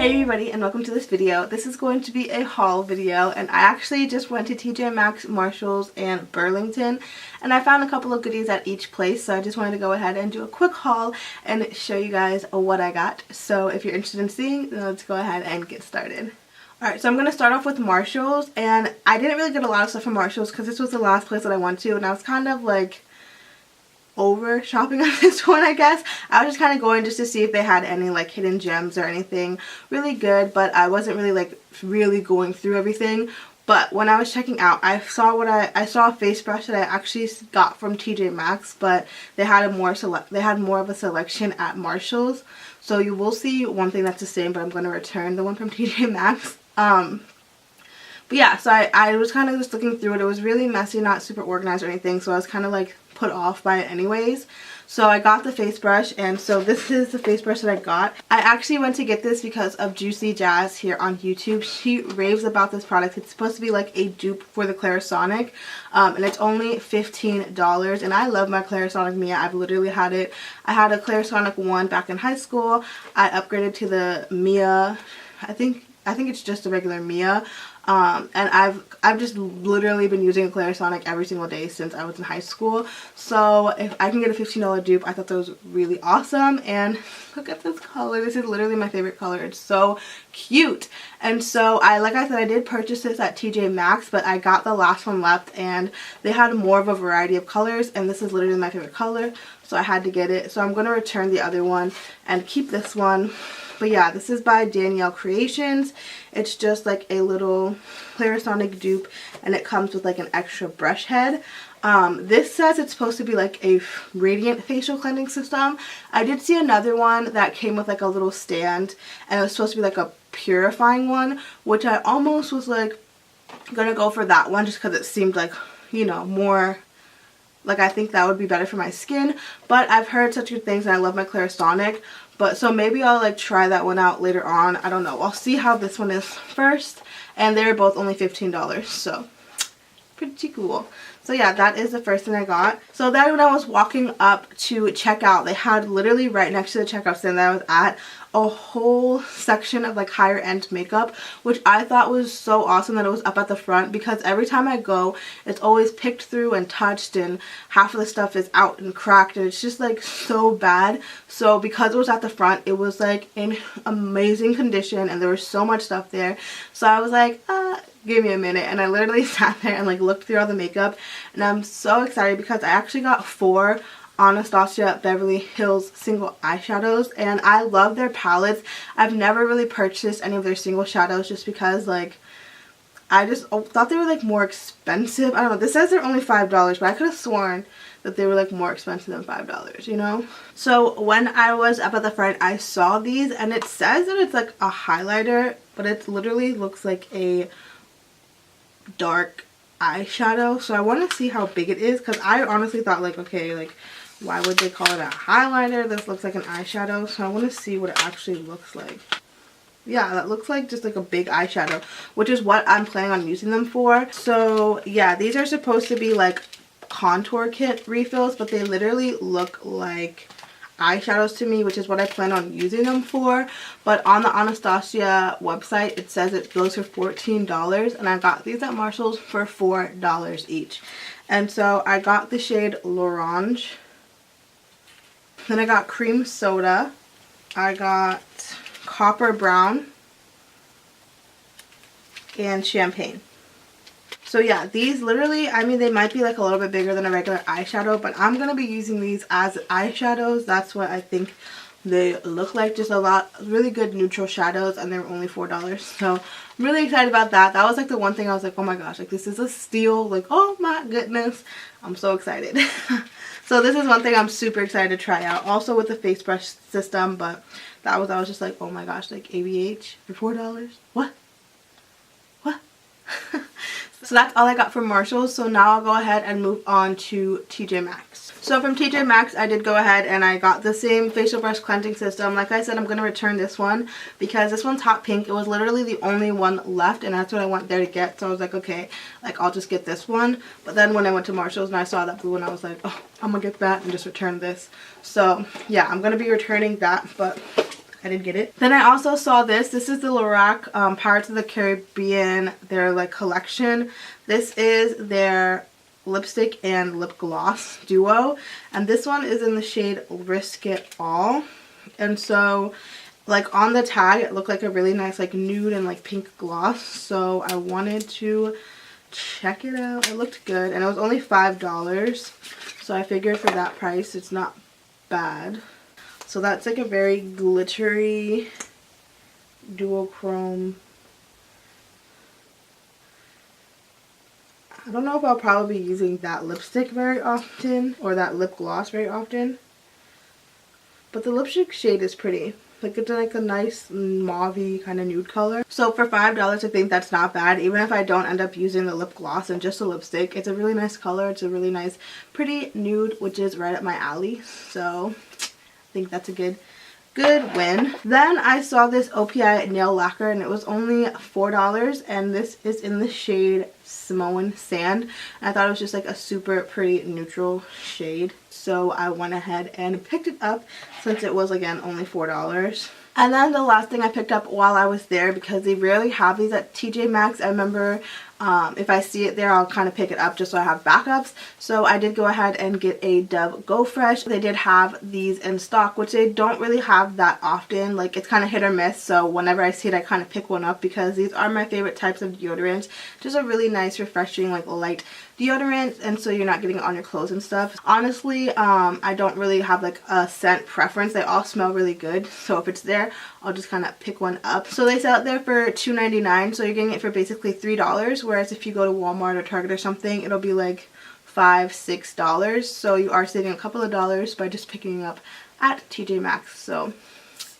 Hey everybody, and welcome to this video. This is going to be a haul video, and I actually just went to TJ Maxx, Marshalls, and Burlington, and I found a couple of goodies at each place, so I just wanted to go ahead and do a quick haul and show you guys what I got. So if you're interested in seeing, then let's go ahead and get started. Alright, so I'm going to start off with Marshalls, and I didn't really get a lot of stuff from Marshalls because this was the last place that I went to, and I was kind of like over shopping on this one, I guess. I was just kind of going just to see if they had any like hidden gems or anything really good, but I wasn't really going through everything. But when I was checking out, I saw a face brush that I actually got from TJ Maxx, but they had more of a selection at Marshalls. So you will see one thing that's the same, but I'm going to return the one from TJ Maxx. But yeah, so I was kind of just looking through it. It was really messy, not super organized or anything, so I was kind of like put off by it anyways. So I got the face brush, and so this is the face brush that I got. I actually went to get this because of Juicy Jazz here on YouTube. She raves about this product. It's supposed to be like a dupe for the Clarisonic, and it's only $15, and I love my Clarisonic Mia. I've literally had it. I had a Clarisonic 1 back in high school. I upgraded to the Mia. I think it's just a regular Mia. And I've just literally been using a Clarisonic every single day since I was in high school. So if I can get a $15 dupe, I thought that was really awesome. And look at this color. This is literally my favorite color. It's so cute. And so like I said, I did purchase this at TJ Maxx, but I got the last one left, and they had more of a variety of colors, and this is literally my favorite color, so I had to get it. So I'm going to return the other one and keep this one. But yeah, this is by Danielle Creations. It's just like a little Clarisonic dupe, and it comes with like an extra brush head. This says it's supposed to be like a radiant facial cleansing system. I did see another one that came with like a little stand, and it was supposed to be like a purifying one, which I almost was like gonna go for that one just because it seemed like, you know, more like I think that would be better for my skin. But I've heard such good things, and I love my Clarisonic. But so maybe I'll like try that one out later on. I don't know. I'll see how this one is first. And they're both only $15. So pretty cool. So yeah, that is the first thing I got. So then when I was walking up to checkout, they had literally right next to the checkout stand that I was at a whole section of like higher end makeup, which I thought was so awesome that it was up at the front, because every time I go, it's always picked through and touched, and half of the stuff is out and cracked, and it's just like so bad. So because it was at the front, it was like in amazing condition, and there was so much stuff there. So I was like, give me a minute, and I literally sat there and like looked through all the makeup, and I'm so excited because I actually got 4 Anastasia Beverly Hills single eyeshadows, and I love their palettes. I've never really purchased any of their single shadows just because like I just thought they were like more expensive. I don't know, this says they're only $5, but I could have sworn that they were like more expensive than $5, you know? So when I was up at the front, I saw these, and it says that it's like a highlighter, but it literally looks like a dark eyeshadow. So I want to see how big it is, because I honestly thought like, okay, like why would they call it a highlighter? This looks like an eyeshadow. So I want to see what it actually looks like. Yeah, that looks like just like a big eyeshadow, which is what I'm planning on using them for. So yeah, these are supposed to be like contour kit refills, but they literally look like eyeshadows to me, which is what I plan on using them for. But on the Anastasia website, it says it goes for $14, and I got these at Marshalls for $4 each. And so I got the shade L'Orange. Then I got Cream Soda. I got Copper Brown and Champagne. So yeah, these literally, I mean, they might be like a little bit bigger than a regular eyeshadow, but I'm going to be using these as eyeshadows. That's what I think they look like. Just a lot, really good neutral shadows, and they're only $4. So I'm really excited about that. That was like the one thing I was like, oh my gosh, like this is a steal. Like, oh my goodness. I'm so excited. So this is one thing I'm super excited to try out. Also with the face brush system, but I was just like, oh my gosh, like ABH for $4? What? What? So that's all I got from Marshalls. So now I'll go ahead and move on to TJ Maxx. So from TJ Maxx, I did go ahead and I got the same facial brush cleansing system. Like I said, I'm going to return this one because this one's hot pink. It was literally the only one left, and that's what I went there to get. So I was like, okay, like I'll just get this one. But then when I went to Marshalls and I saw that blue one, I was like, oh, I'm going to get that and just return this. So yeah, I'm going to be returning that, but I did get it. Then I also saw this. This is the Lorac Pirates of the Caribbean, their like collection. This is their lipstick and lip gloss duo, and this one is in the shade Risk It All. And so like on the tag it looked like a really nice like nude and like pink gloss, so I wanted to check it out. It looked good, and it was only $5, so I figured for that price it's not bad. So that's like a very glittery duochrome. I don't know if I'll probably be using that lipstick very often or that lip gloss very often, but the lipstick shade is pretty. Like it's like a nice mauve-y kind of nude color. So for $5 I think that's not bad, even if I don't end up using the lip gloss and just a lipstick. It's a really nice color. It's a really nice pretty nude, which is right up my alley. So I think that's a good win. Then I saw this OPI nail lacquer, and it was only $4, and this is in the shade Samoan Sand. And I thought it was just like a super pretty neutral shade, so I went ahead and picked it up since it was again only $4. And then the last thing I picked up while I was there, because they rarely have these at TJ Maxx. I remember if I see it there, I'll kind of pick it up just so I have backups. So I did go ahead and get a Dove Go Fresh. They did have these in stock, which they don't really have that often. Like it's kind of hit or miss, so whenever I see it I kind of pick one up, because these are my favorite types of deodorants. Just a really nice refreshing like light deodorant, and so you're not getting it on your clothes and stuff. Honestly, I don't really have like a scent preference. They all smell really good, so if it's there I'll just kind of pick one up. So they sell it there for $2.99, so you're getting it for basically $3, whereas if you go to Walmart or Target or something it'll be like $5, $6. So you are saving a couple of dollars by just picking it up at TJ Maxx. So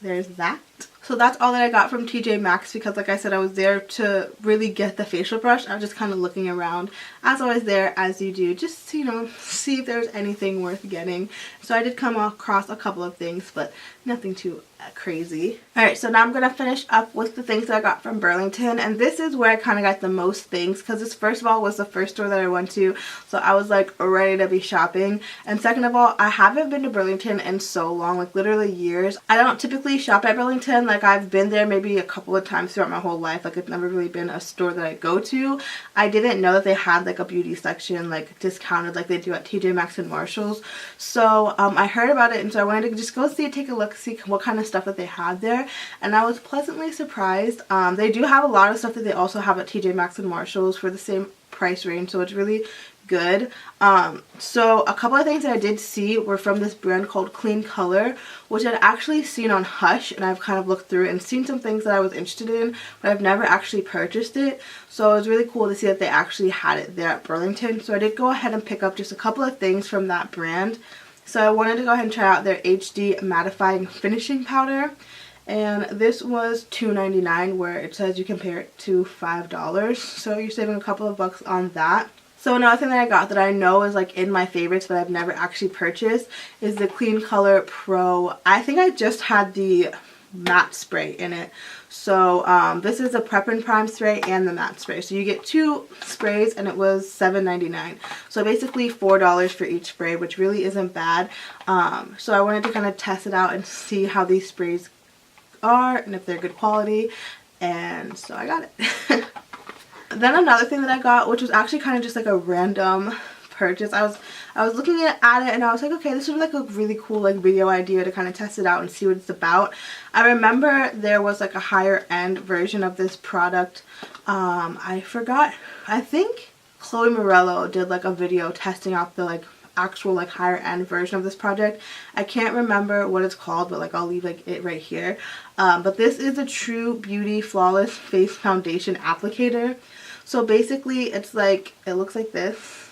there's that. So that's all that I got from TJ Maxx, because like I said, I was there to really get the facial brush. I was just kind of looking around as I was there, as you do, just to, you know, see if there's anything worth getting. So I did come across a couple of things, but nothing too crazy. Alright, so now I'm going to finish up with the things that I got from Burlington, and this is where I kind of got the most things, because this first of all was the first store that I went to, so I was like ready to be shopping. And second of all, I haven't been to Burlington in so long, like literally years. I don't typically shop at Burlington. Like I've been there maybe a couple of times throughout my whole life. Like it's never really been a store that I go to. I didn't know that they had like a beauty section like discounted like they do at TJ Maxx and Marshalls. So I heard about it, and so I wanted to just go see, take a look, see what kind of stuff that they had there, and I was pleasantly surprised. They do have a lot of stuff that they also have at TJ Maxx and Marshalls for the same price range, so it's really good. So a couple of things that I did see were from this brand called Clean Color, which I'd actually seen on Hush, and I've kind of looked through and seen some things that I was interested in, but I've never actually purchased it. So it was really cool to see that they actually had it there at Burlington. So I did go ahead and pick up just a couple of things from that brand. So I wanted to go ahead and try out their HD mattifying finishing powder, and this was $2.99, where it says you compare it to $5, so you're saving a couple of bucks on that. So another thing that I got that I know is like in my favorites but I've never actually purchased is the Clean Color Pro. I think I just had the matte spray in it. So this is a prep and prime spray and the matte spray. So you get two sprays, and it was $7.99. So basically $4 for each spray, which really isn't bad. So I wanted to kind of test it out and see how these sprays are and if they're good quality. And so I got it. Then another thing that I got, which was actually kind of just like a random purchase. I was looking at it and I was like, okay, this would be like a really cool like video idea to kind of test it out and see what it's about. I remember there was like a higher end version of this product. I forgot. I think Chloe Morello did like a video testing out the like actual like higher end version of this project. I can't remember what it's called, but like I'll leave like it right here. But this is a True Beauty Flawless Face Foundation Applicator. So basically it's like, it looks like this.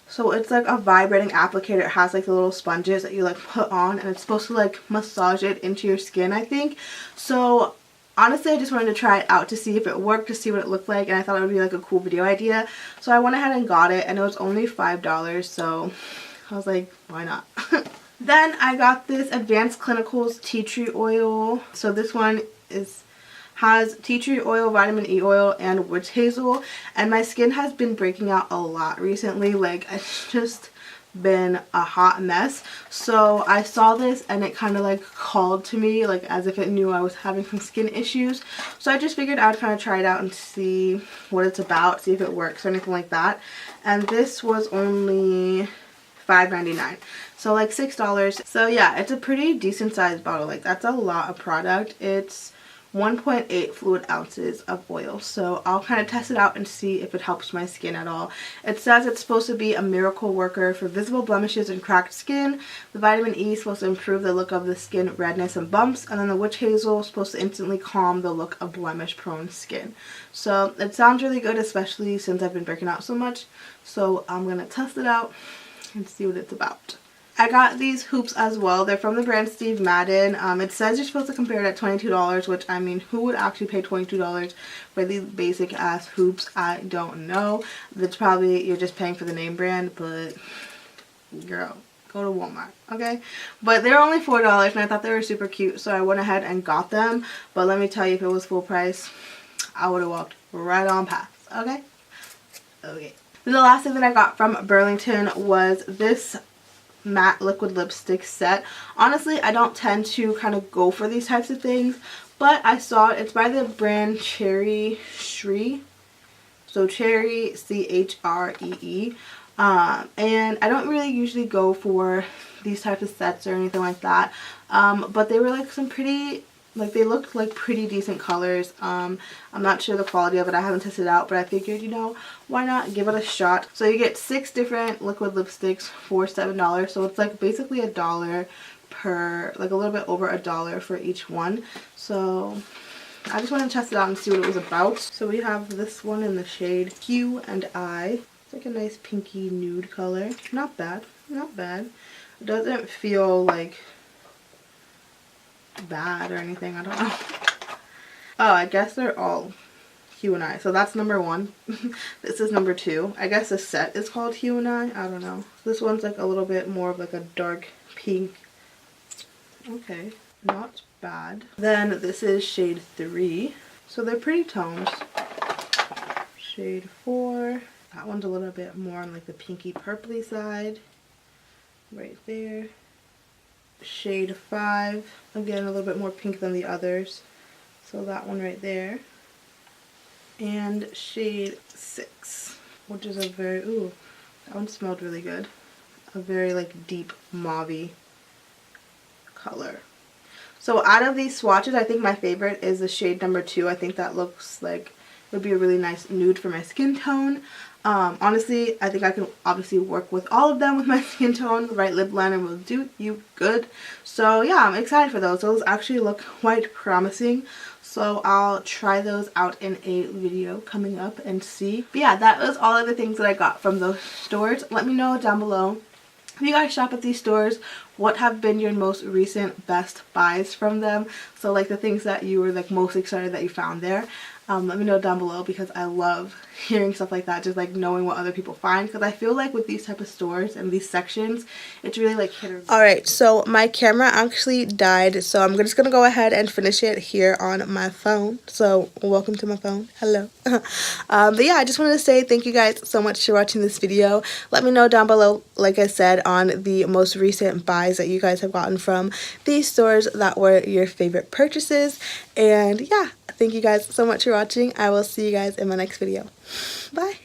So it's like a vibrating applicator. It has like the little sponges that you like put on, and it's supposed to like massage it into your skin, I think. So honestly, I just wanted to try it out to see if it worked, to see what it looked like, and I thought it would be like a cool video idea. So I went ahead and got it, and it was only $5, so I was like, why not? Then I got this Advanced Clinicals Tea Tree Oil. So this one has tea tree oil, vitamin E oil, and witch hazel, and my skin has been breaking out a lot recently. Like it's just been a hot mess. So I saw this and it kind of like called to me, like as if it knew I was having some skin issues. So I just figured I'd kind of try it out and see what it's about, see if it works or anything like that. And this was only $5.99, so like $6. So yeah, it's a pretty decent sized bottle. Like that's a lot of product. It's 1.8 fluid ounces of oil, so I'll kind of test it out and see if it helps my skin at all. It says it's supposed to be a miracle worker for visible blemishes and cracked skin. The vitamin E is supposed to improve the look of the skin redness and bumps, and then the witch hazel is supposed to instantly calm the look of blemish prone skin. So it sounds really good, especially since I've been breaking out so much. So I'm gonna test it out and see what it's about. I got these hoops as well. They're from the brand Steve Madden. It says you're supposed to compare it at $22, which, I mean, who would actually pay $22 for these basic ass hoops? I don't know. That's probably, you're just paying for the name brand, but girl, go to Walmart, okay? But they're only $4 and I thought they were super cute, so I went ahead and got them. But let me tell you, if it was full price, I would have walked right on past, okay? Okay. Then the last thing that I got from Burlington was this matte liquid lipstick set. Honestly, I don't tend to kind of go for these types of things, but I saw it. It's by the brand Cherry Shree. So Cherry, Chree. And I don't really usually go for these types of sets or anything like that. But they were like some pretty, like they looked like pretty decent colors. I'm not sure the quality of it. I haven't tested it out, but I figured, you know, why not give it a shot. So you get 6 different liquid lipsticks for $7. So it's like basically $1 per, like a little bit over $1 for each one. So I just wanted to test it out and see what it was about. So we have this one in the shade Q and I. It's like a nice pinky nude color. Not bad, not bad. It doesn't feel like bad or anything. I don't know. Oh, I guess they're all Q and I. So that's number 1. This is number 2. I guess the set is called Q and I don't know. This one's like a little bit more of like a dark pink. Okay, not bad. Then this is shade 3. So they're pretty tones. Shade 4. That one's a little bit more on like the pinky purpley side. Right there. Shade 5, again a little bit more pink than the others, so that one right there. And shade 6, which is a very, ooh, that one smelled really good, a very like deep mauve-y color. So out of these swatches, I think my favorite is the shade number 2. I think that looks like it would be a really nice nude for my skin tone. Honestly, I think I can obviously work with all of them with my skin tone. The right lip liner will do you good. So yeah, I'm excited for those. Those actually look quite promising. So I'll try those out in a video coming up and see. But yeah, that was all of the things that I got from those stores. Let me know down below, if you guys shop at these stores, what have been your most recent best buys from them? So like the things that you were like most excited that you found there. Let me know down below, because I love hearing stuff like that, just like knowing what other people find, because I feel like with these type of stores and these sections, it's really like hit or miss. Alright, so my camera actually died, so I'm just gonna go ahead and finish it here on my phone. So welcome to my phone. Hello. But yeah, I just wanted to say thank you guys so much for watching this video. Let me know down below, like I said, on the most recent buys that you guys have gotten from these stores that were your favorite purchases. And yeah, thank you guys so much for watching. I will see you guys in my next video. Bye.